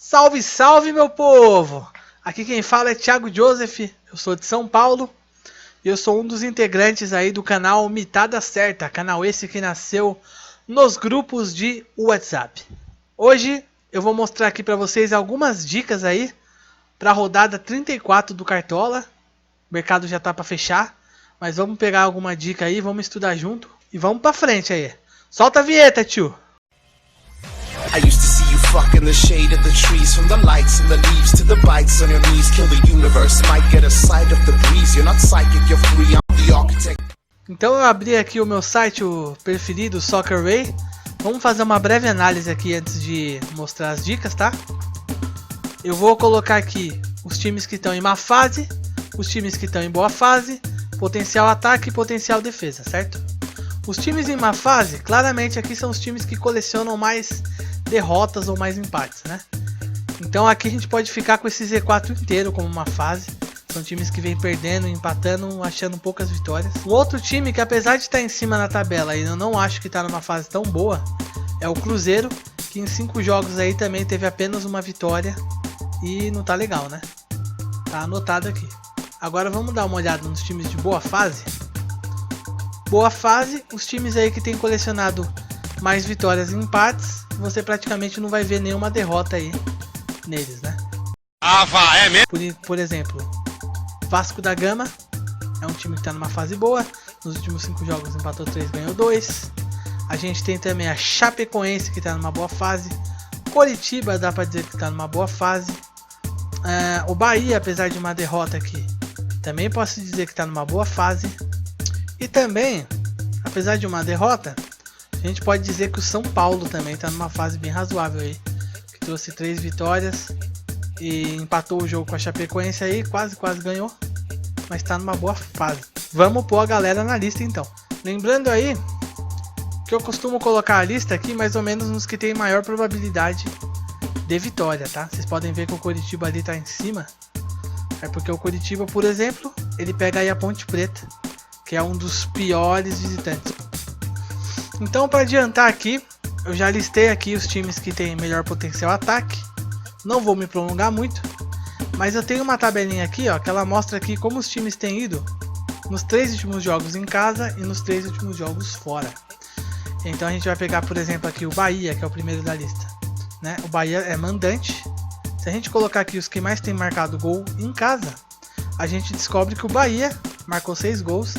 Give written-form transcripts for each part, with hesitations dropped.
Salve, salve, meu povo! Aqui quem fala é Thiago Joseph, eu sou de São Paulo e eu sou um dos integrantes aí do canal Mitada Certa, canal esse que nasceu nos grupos de WhatsApp. Hoje eu vou mostrar aqui para vocês algumas dicas aí para a rodada 34 do Cartola. O mercado já tá para fechar, mas vamos pegar alguma dica aí, vamos estudar junto e vamos para frente aí. Solta a vinheta, tio! I used to see you fuck in the shade of the trees, from the lights and the leaves to the bites on your knees. Kill the universe, might get a sight of the breeze. You're not psychic, you're free, I'm the architect. Então eu abri aqui o meu site, o preferido, Soccer Way. Vamos fazer uma breve análise aqui antes de mostrar as dicas, tá? Eu vou colocar aqui os times que estão em má fase, os times que estão em boa fase, potencial ataque e potencial defesa, certo? Os times em má fase, claramente aqui são os times que colecionam mais derrotas ou mais empates, né? Então aqui a gente pode ficar com esse Z4 inteiro como uma fase. São times que vêm perdendo, empatando, achando poucas vitórias. Um outro time que, apesar de estar em cima na tabela, eu não acho que está numa fase tão boa, é o Cruzeiro, que em 5 jogos aí também teve apenas uma vitória e não tá legal, né? Tá anotado aqui. Agora vamos dar uma olhada nos times de boa fase. Boa fase, os times aí que tem colecionado mais vitórias e empates, você praticamente não vai ver nenhuma derrota aí neles, né? É mesmo? Por exemplo, Vasco da Gama é um time que está numa fase boa. Nos últimos 5 jogos empatou 3, ganhou 2. A gente tem também a Chapecoense, que está numa boa fase. Coritiba, dá para dizer que está numa boa fase. O Bahia, apesar de uma derrota aqui, também posso dizer que está numa boa fase. E também, apesar de uma derrota, a gente pode dizer que o São Paulo também está numa fase bem razoável aí, que trouxe 3 vitórias e empatou o jogo com a Chapecoense aí, quase ganhou, mas está numa boa fase. Vamos pôr a galera na lista então. Lembrando aí que eu costumo colocar a lista aqui mais ou menos nos que tem maior probabilidade de vitória, tá? Vocês podem ver que o Coritiba ali está em cima, é porque o Coritiba, por exemplo, ele pega aí a Ponte Preta, que é um dos piores visitantes. Então, para adiantar aqui, eu já listei aqui os times que têm melhor potencial ataque. Não vou me prolongar muito, mas eu tenho uma tabelinha aqui, ó, que ela mostra aqui como os times têm ido nos 3 últimos jogos em casa e nos 3 últimos jogos fora. Então a gente vai pegar, por exemplo, aqui o Bahia, que é o primeiro da lista, né? O Bahia é mandante. Se a gente colocar aqui os que mais têm marcado gol em casa, a gente descobre que o Bahia marcou 6 gols,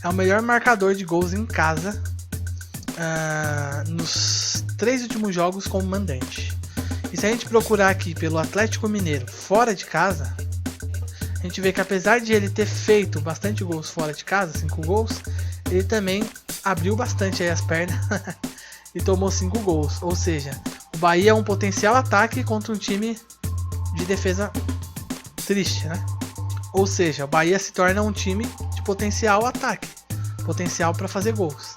é o melhor marcador de gols em casa nos 3 últimos jogos como mandante. E se a gente procurar aqui pelo Atlético Mineiro fora de casa, a gente vê que apesar de ele ter feito bastante gols fora de casa, 5 gols, ele também abriu bastante aí as pernas e tomou 5 gols. Ou seja, o Bahia é um potencial ataque contra um time de defesa triste, né? Ou seja, o Bahia se torna um time de potencial ataque, potencial para fazer gols.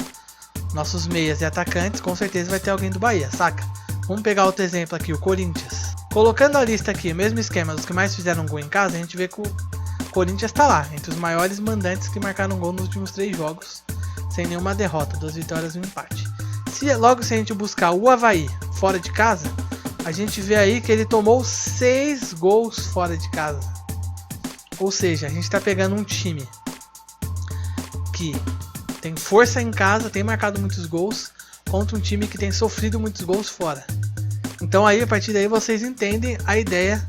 Nossos meias e atacantes com certeza vai ter alguém do Bahia, saca? Vamos pegar outro exemplo aqui, o Corinthians. Colocando a lista aqui, o mesmo esquema dos que mais fizeram gol em casa, a gente vê que o Corinthians está lá, entre os maiores mandantes que marcaram gol nos últimos 3 jogos, sem nenhuma derrota, 2 vitórias e 1 empate. Se a gente buscar o Avaí fora de casa, a gente vê aí que ele tomou 6 gols fora de casa. Ou seja, a gente está pegando um time que tem força em casa, tem marcado muitos gols, contra um time que tem sofrido muitos gols fora. Então aí, a partir daí vocês entendem a ideia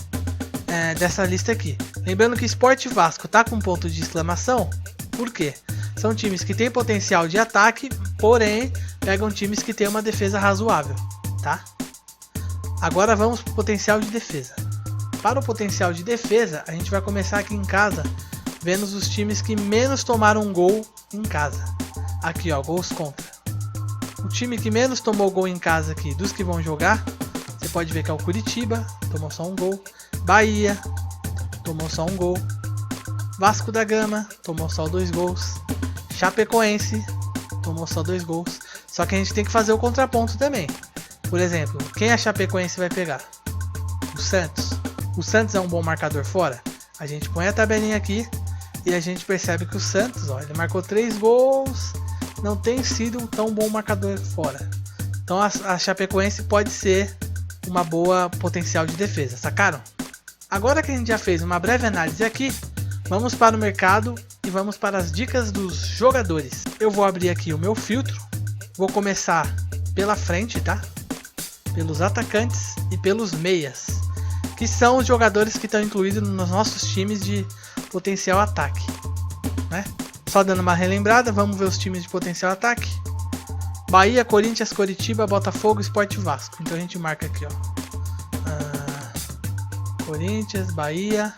dessa lista aqui. Lembrando que Sport e Vasco tá com ponto de exclamação, por quê? São times que têm potencial de ataque, porém pegam times que têm uma defesa razoável, tá? Agora vamos para o potencial de defesa. Para o potencial de defesa, a gente vai começar aqui em casa, vendo os times que menos tomaram um gol em casa. Aqui ó, gols contra. O time que menos tomou gol em casa aqui, dos que vão jogar, você pode ver que é o Curitiba, tomou só um gol. Bahia, tomou só um gol. Vasco da Gama, tomou só 2 gols. Chapecoense, tomou só 2 gols. Só que a gente tem que fazer o contraponto também. Por exemplo, quem a Chapecoense vai pegar? O Santos. O Santos é um bom marcador fora? A gente põe a tabelinha aqui e a gente percebe que o Santos, ó, ele marcou 3 gols, não tem sido um tão bom marcador fora. Então a Chapecoense pode ser uma boa potencial de defesa, sacaram? Agora que a gente já fez uma breve análise aqui, vamos para o mercado e vamos para as dicas dos jogadores. Eu vou abrir aqui o meu filtro, vou começar pela frente, tá? Pelos atacantes e pelos meias, que são os jogadores que estão incluídos nos nossos times de potencial ataque, né? Só dando uma relembrada, vamos ver os times de potencial ataque. Bahia, Corinthians, Coritiba, Botafogo, Sport e Vasco. Então a gente marca aqui, ó. Corinthians, Bahia,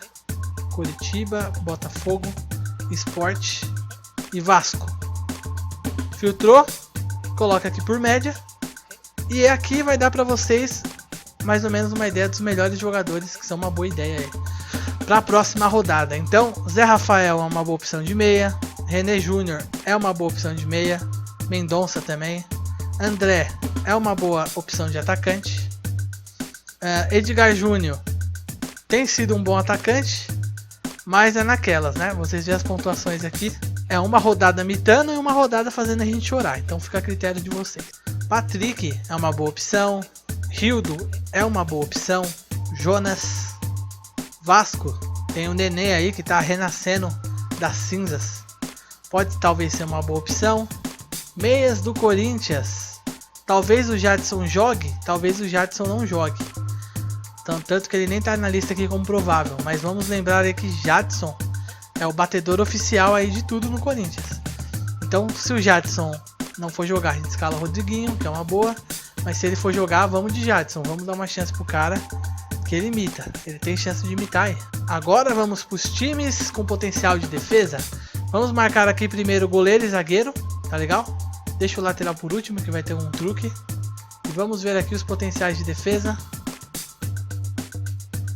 Coritiba, Botafogo, Sport e Vasco. Filtrou, coloca aqui por média. E aqui vai dar para vocês mais ou menos uma ideia dos melhores jogadores, que são uma boa ideia aí para a próxima rodada. Então, Zé Rafael é uma boa opção de meia, René Júnior é uma boa opção de meia, Mendonça também, André é uma boa opção de atacante, Edgar Júnior tem sido um bom atacante, mas é naquelas, né? Vocês veem as pontuações aqui, é uma rodada mitando e uma rodada fazendo a gente chorar, então fica a critério de vocês. Patrick é uma boa opção, Rildo é uma boa opção, Jonas. Vasco tem o Nenê aí que está renascendo das cinzas, pode talvez ser uma boa opção. Meias do Corinthians, talvez o Jadson jogue, talvez o Jadson não jogue, então, tanto que ele nem está na lista aqui como provável, mas vamos lembrar aí que Jadson é o batedor oficial aí de tudo no Corinthians. Então se o Jadson não for jogar, a gente escala o Rodriguinho, que é uma boa, mas se ele for jogar, vamos de Jadson, vamos dar uma chance pro cara, que ele imita, ele tem chance de imitar aí. Agora vamos para os times com potencial de defesa. Vamos marcar aqui primeiro goleiro e zagueiro, tá legal? Deixa o lateral por último, que vai ter um truque. E vamos ver aqui os potenciais de defesa.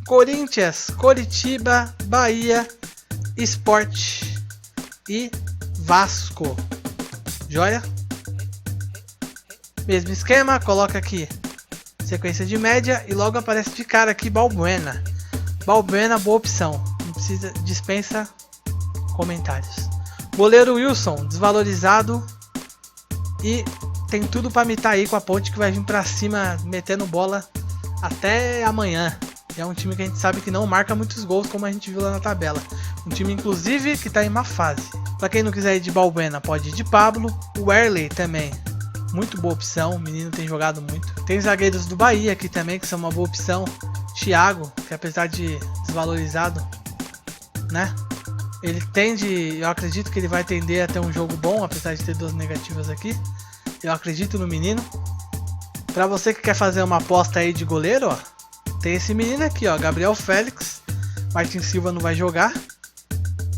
Corinthians, Coritiba, Bahia, Sport e Vasco. Joia? Mesmo esquema, coloca aqui sequência de média e logo aparece de cara aqui Balbuena. Balbuena, boa opção, não precisa, dispensa comentários. Goleiro Wilson, desvalorizado e tem tudo para mitar aí com a Ponte, que vai vir para cima metendo bola até amanhã. É um time que a gente sabe que não marca muitos gols, como a gente viu lá na tabela. Um time inclusive que está em má fase. Para quem não quiser ir de Balbuena, pode ir de Pablo. O Werley também, muito boa opção, o menino tem jogado muito. Tem zagueiros do Bahia aqui também, que são uma boa opção. Thiago, que apesar de desvalorizado, né? Ele tende, eu acredito que ele vai tender a ter um jogo bom, apesar de ter duas negativas aqui. Eu acredito no menino. Pra você que quer fazer uma aposta aí de goleiro, ó, tem esse menino aqui, ó, Gabriel Félix. Martin Silva não vai jogar.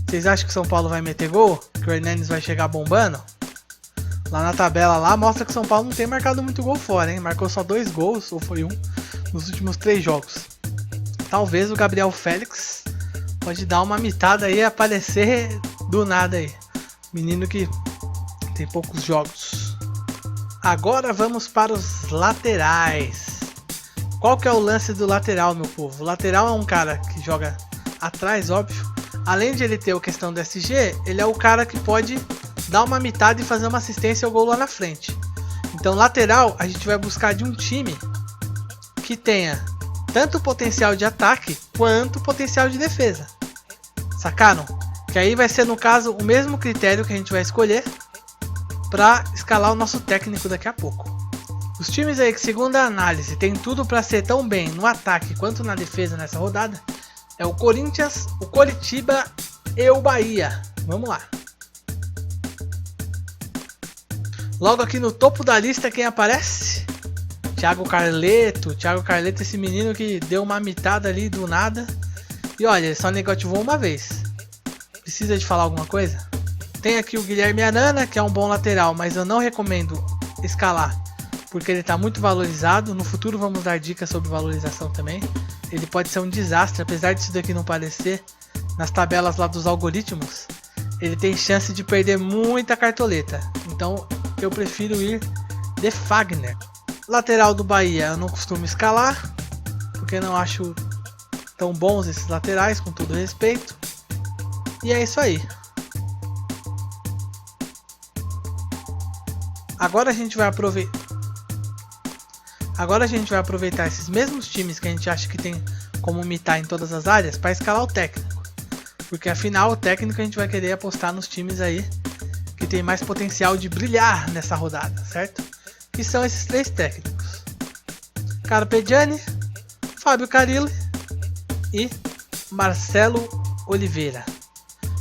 Vocês acham que São Paulo vai meter gol? Que o Hernanes vai chegar bombando? Lá na tabela lá mostra que São Paulo não tem marcado muito gol fora, hein? Marcou só 2 gols, ou foi 1, nos últimos 3 jogos. Talvez o Gabriel Félix pode dar uma mitada aí e aparecer do nada aí. Menino que tem poucos jogos. Agora vamos para os laterais. Qual que é o lance do lateral, meu povo? O lateral é um cara que joga atrás, óbvio. Além de ele ter a questão do SG, ele é o cara que pode dar uma mitada e fazer uma assistência ao gol lá na frente. Então lateral a gente vai buscar de um time que tenha tanto potencial de ataque quanto potencial de defesa. Sacaram? Que aí vai ser no caso o mesmo critério que a gente vai escolher para escalar o nosso técnico daqui a pouco. Os times aí que, segundo a análise, tem tudo para ser tão bem no ataque quanto na defesa nessa rodada é o Corinthians, o Coritiba e o Bahia. Vamos lá. Logo aqui no topo da lista quem aparece? Thiago Carleto. Thiago Carleto, esse menino que deu uma mitada ali do nada. E olha, ele só negativou uma vez. Precisa de falar alguma coisa? Tem aqui o Guilherme Arana, que é um bom lateral, mas eu não recomendo escalar, porque ele está muito valorizado. No futuro vamos dar dicas sobre valorização também. Ele pode ser um desastre, apesar disso daqui não parecer. Nas tabelas lá dos algoritmos, ele tem chance de perder muita cartoleta. Então eu prefiro ir de Fagner. Lateral do Bahia eu não costumo escalar, porque não acho tão bons esses laterais, com todo respeito. E é isso aí. Agora a gente vai aproveitar. Agora a gente vai aproveitar esses mesmos times que a gente acha que tem como mitar em todas as áreas para escalar o técnico. Porque afinal o técnico a gente vai querer apostar nos times aí que tem mais potencial de brilhar nessa rodada, certo? Que são esses 3 técnicos: Carpegiani, Fábio Carilli e Marcelo Oliveira.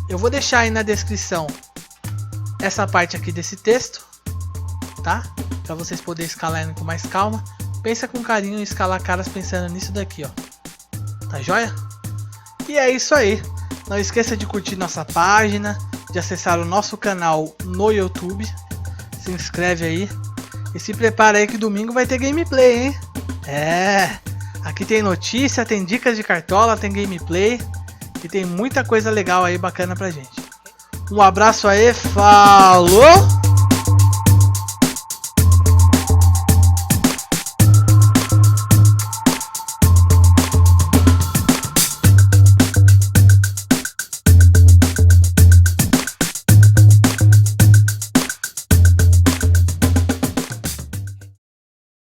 Eu vou deixar aí na descrição essa parte aqui desse texto, tá? Para vocês poderem escalar com mais calma. Pensa com carinho em escalar caras pensando nisso daqui, ó. Tá joia? E é isso aí. Não esqueça de curtir nossa página, de acessar o nosso canal no YouTube. Se inscreve aí. E se prepara aí que domingo vai ter gameplay, hein? Aqui tem notícia, tem dicas de cartola, tem gameplay. E tem muita coisa legal aí bacana pra gente. Um abraço aí, falou!